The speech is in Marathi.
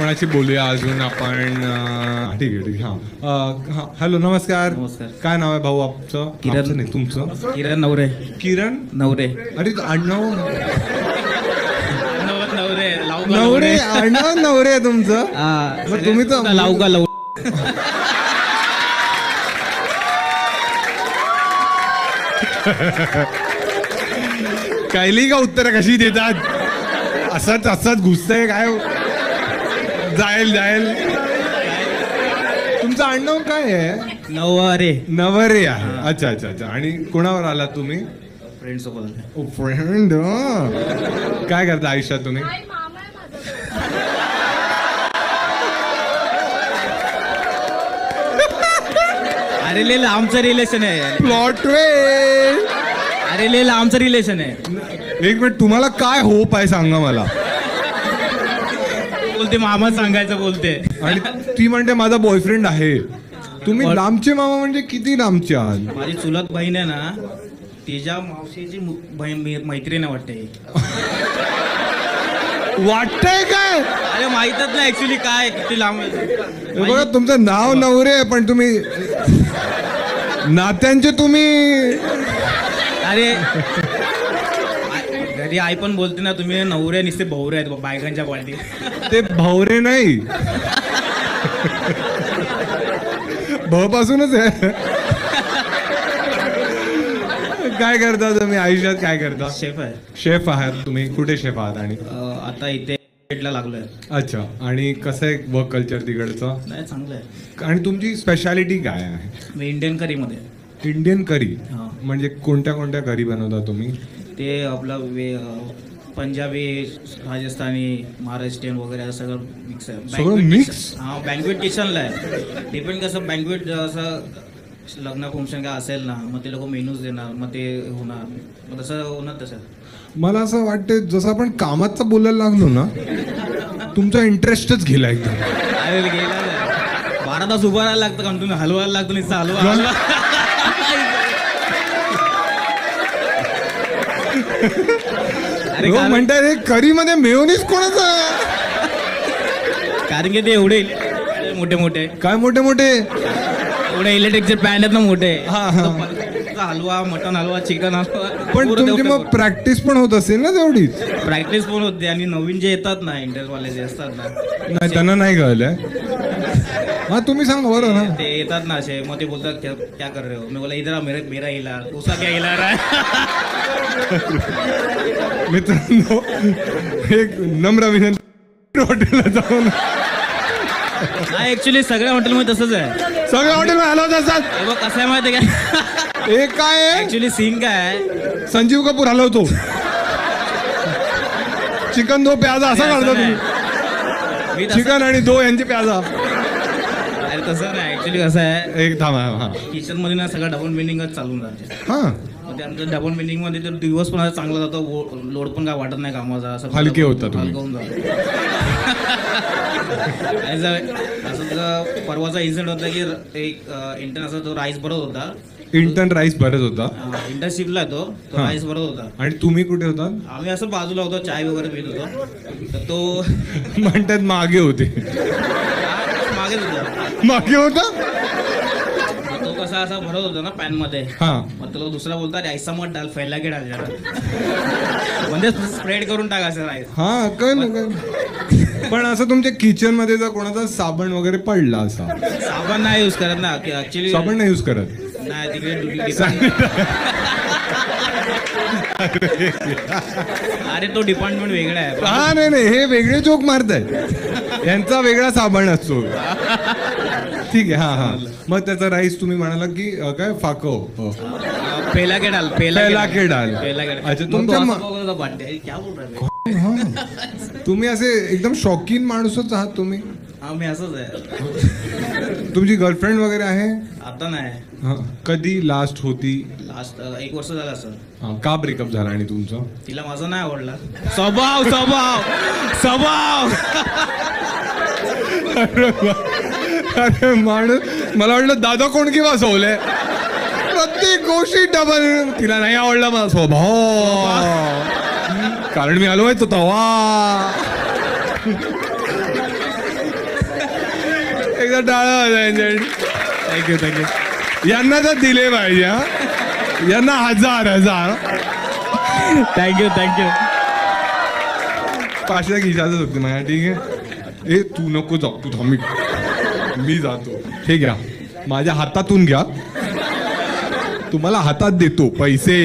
कोणाशी बोलूया अजून आपण. ठीक आहे ठीक आहे. हां हॅलो नमस्कार. नमस्कार. काय नाव आहे भाऊ आपचं? किरण. आमचं नाही तुमचं. किरण नवरे. किरण नवरे. अरे आडनाव नवरे नवरे आडनाव नवरे आहे तुमचं. मग तुम्ही तर लावू का लावू. कायली का उत्तर कशी देतात. असंच असंच घुसतंय काय. जाईल जाईल. तुमचं आडनाव काय आहे? नवरे. नवरे आहे. अच्छा अच्छा अच्छा. आणि कोणावर आलात तुम्ही? फ्रेंड सोबत. फ्रेंड. काय करता आयुष्यात तुम्ही? अरे ले आमचं रिलेशन आहे. प्लॉट वे. अरे ले आमचं रिलेशन आहे. एक मिनिट. तुम्हाला काय होप आहे सांगा मला. बोलते मामा सांगायचं बोलते. आणि ती म्हणते माझा बॉयफ्रेंड आहे. तुम्ही लांबचे मामा म्हणजे किती लांबचे आहात? माझी चुलत बहीण आहे ना, तिच्या मावशीची बहीण मैत्रीण वाटते. वाटतंय काय? अरे माहीतच नाही ऍक्च्युली काय किती लांब आहे. बघा तुमचं नाव नवरे आहे पण तुम्ही नात्यांचे तुम्ही. अरे घरी आई पण बोलते ना, तुम्ही नवरे नुसते भवरे आहेत बायकांच्या क्वालिटी. ते भवरे नाही. भ पासूनच आहे. काय करता तुम्ही आयुष्यात? काय करता? शेफ आहे. शेफ आहात तुम्ही. कुठे शेफ आहात? आणि आता इथे ला लागलोय. अच्छा. आणि कसं आहे वर्क कल्चर तिकडचं? नाही चांगलं आहे. आणि तुमची स्पेशालिटी काय आहे? मी इंडियन करी मध्ये. इंडियन करी हा. म्हणजे कोणत्या कोणत्या करी बनवता तुम्ही? ते आपलं पंजाबी, राजस्थानी, महाराष्ट्रीयन वगैरे असं सगळं मिक्स आहे. सगळं मिक्स? हा बँक्वेट किचनला आहे. डिपेंड कसं बँक्वेट असं लग्न फंक्शन काय असेल ना, मग ते लोक मेनूज देणार, मग ते होणार, मग तसं होणार तसं. मला असं वाटतं जसं आपण कामाचं बोलायला लागलो ना, तुमचा इंटरेस्टच गेला एकदम. अरे गेला 12 तास उभं राहायला लागतं कंटिन्यू. हलवायला लागतं नुसतं हलवा. अरे म्हणतात हे करी मध्ये मेयोनीज कोणाचा? कारण की ते एवढे मोठे मोठे. काय मोठे मोठे? एवढे इलेक्ट्रिकचे पॅन्ट आहेत ना मोठे. हलवा, मटन हलवा, चिकन हलवा. पण तुमची मग प्रॅक्टिस पण होत असेल ना तेवढीच? प्रॅक्टिस पण होते. आणि नवीन जे येतात ना, इंटरवाले जे असतात ना, नाही त्यांना नाही कळलंय. हा तुम्ही सांगा बरं ना. ते येतात ना असे, मग ते बोलतात क्या कर रहे हो. मी बोला इधर मेरा इला उसा क्या इला रहा है. मित्रांनो एक नम्र विनंती, हॉटेलला जाऊन. नाही ऍक्च्युली सगळ्या हॉटेलमध्ये तसंच आहे. सगळ्या हॉटेलमध्ये हलवत असतात. हे बघ कसं आहे माहिती आहे का, हे काय आहे? ऍक्च्युली सीन काय आहे, संजीव कपूर हलवतो. चिकन दो प्याजा असं काढता तुम्ही? मी चिकन आणि दो यांची प्याजा. अरे तसं नाही. ऍक्च्युली कसं आहे, एक थांबा. हा किचन मध्ये ना सगळं डबल मिनिंगच चालून जाते. हा मग ते आमचं डबल मिनिंग मध्ये तर दिवस पण चांगला जातो, लोड पण काय वाटत नाही कामाचा. असं हलके होता तुम्ही. हलकं होऊन जातं. असं तर परवाचा इन्सिडेंट होता की एक इंटर्न असा तो राईस भरत होता. इंटर्न राईस भरत होता. इंटर्नशिपला तो राईस भरत होता. आणि तुम्ही कुठे होता? आम्ही असं बाजूला होतो, चाय वगैरे पित होतो. तर तो म्हणतात मागे होते. मागेच होता. मागे होता. तो कसा असा भरत होता ना पॅन मध्ये. हा मग तुला दुसरा बोलतात ऐसा मत डाल, फैला के डाल जरा. म्हणजे स्प्रेड करून टाकायचं राईस. हा कळलं. पण असं तुमच्या किचन मध्ये जर कोणाचा साबण वगैरे पडला असा? साबण नाही युज करत ना ऍक्च्युली. साबण नाही युज करत? नाही तिकडे अरे तो डिपार्टमेंट वेगळा आहे. हा नाही हे वेगळे जोक मारतायत. यांचा वेगळा साबण असतो. ठीक आहे. हा हा. मग त्याचा राईस तुम्ही म्हणाला की काय फाको पेला के डाल. पेला के डाल. अच्छा तुमच्या क्या बोल रहा. तुम्ही असे एकदम शौकीन माणूसच आहात तुम्ही. हा मी असंच आहे. तुमची गर्लफ्रेंड वगैरे आहे? आता नाही. कधी लास्ट होती? लास्ट 1 वर्ष झालं असं. का ब्रेकअप झाला? आणि तुमचं? तिला माझा नाही आवडला. स्वभाव स्वभाव स्वभाव. अरे माणूस मला वाटलं दादा कोणकी वाचवलंय. प्रत्येक गोष्टी डबल. तिला नाही आवडला माझा स्वभाव, कारण मी आलो आहे तो तवा. एकदा टाळा. Thank you thank you. यांना तर दिले पाहिजे हा. यांना 1000 थँक्यू थँक्यू. 500 खिशातच होते माझ्या. ठीक आहे. ए तू नको जाऊ, तू थांब, मी जातो. हे घ्या, माझ्या हातातून घ्या. तुम्हाला हातात देतो पैसे.